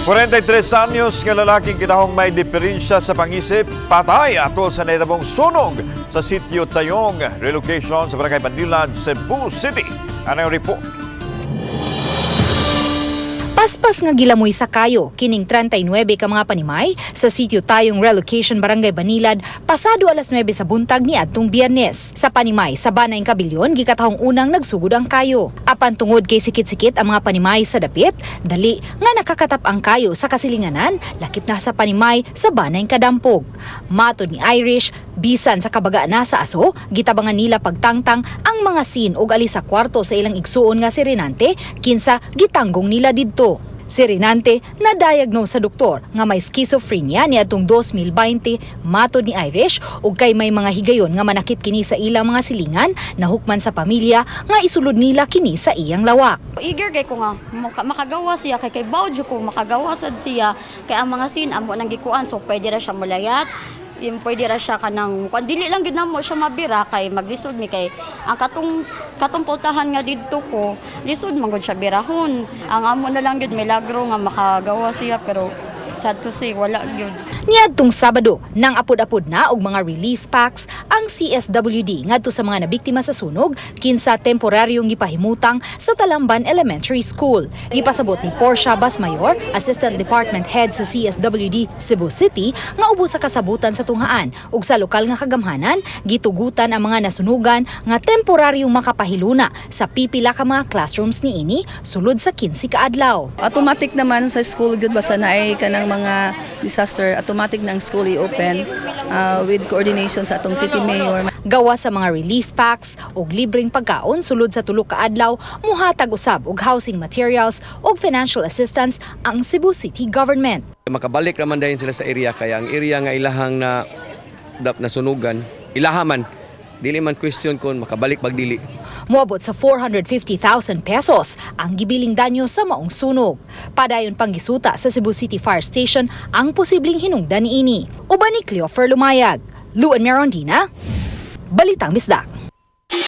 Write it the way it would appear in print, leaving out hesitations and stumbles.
43 anyos nga lalaking kinahong may diferensya sa pangisip, patay atol sa nahitabong sunog sa sitio Tayong, relocation sa Barangay Bandilan, Cebu City. Ano yung report? Paspas nga gilamoy sa kayo, kining 39 ka mga panimay sa sitio Tayong Relocation Barangay Banilad pasado alas 9 sa buntag ni adtong Biyernes. Sa panimay sa Banay Kabilyon, gikatahong unang nagsugod ang kayo. Apan tungod kay sikit-sikit ang mga panimay sa dapit, dali nga nakakatap ang kayo sa kasilinganan, lakip na sa panimay sa Banay Kadampog. Matod ni Irish, bisan sa kabaga na sa aso, gitabangan nila pagtangtang ang mga sin ug ali sa kwarto sa ilang igsuon nga si Renante, kinsa gitanggong nila didto. Si Renante na-diagnose sa doktor nga may schizophrenia niadtong 2020, matod ni Irish, ug kay may mga higayon nga manakit kini sa ilang mga silingan na hukman sa pamilya nga isulod nila kini sa iyang lawak. Eager kay ko nga makagawa siya kay bawjo ko makagawa sad siya kay ang mga sin amo nang gikuan, so pwede ra siya mulayat. Pwede ra siya kanang dili lang gid namo siya mabira kay maglisod mi kay ang katong pultahan nga didto ko lisod man gud siya birahon. Ang amo na lang gid milagro nga makagawa siya, pero sad to say wala gyud. Niadtong Sabado, nang apod-apod na og mga relief packs ang CSWD ngadto sa mga nabiktima sa sunog kinsa temporaryong gipahimutang sa Talamban Elementary School. Gipasabot ni Portia Basmayor, Assistant Department Head sa CSWD Cebu City, nga ubos sa kasabutan sa tunghaan ug sa lokal nga kagamhanan gitugutan ang mga nasunugan nga temporaryong makapahiluna sa pipila ka mga classrooms niini sulod sa 15 ka adlaw. Automatic naman sa school gud basta naay kanang mga disaster, automatic ng school i-open with coordination sa atong city mayor. Gawa sa mga relief packs og libreng pagkaon sulod sa tulo ka adlaw, muhatag usab og housing materials og financial assistance ang Cebu City government. Makabalik naman dayon sila sa area, kaya ang area nga ilahang na nasunugan, ilahaman, dili man question kon makabalik pagdili. Moabot sa 450,000 pesos ang gibiling danyo sa maong sunog. Padayon pang gisuta sa Cebu City Fire Station ang posibleng hinungdan niini. Uban ni Cleofer Lumayag, Luan Merondina, Balitang Misdak.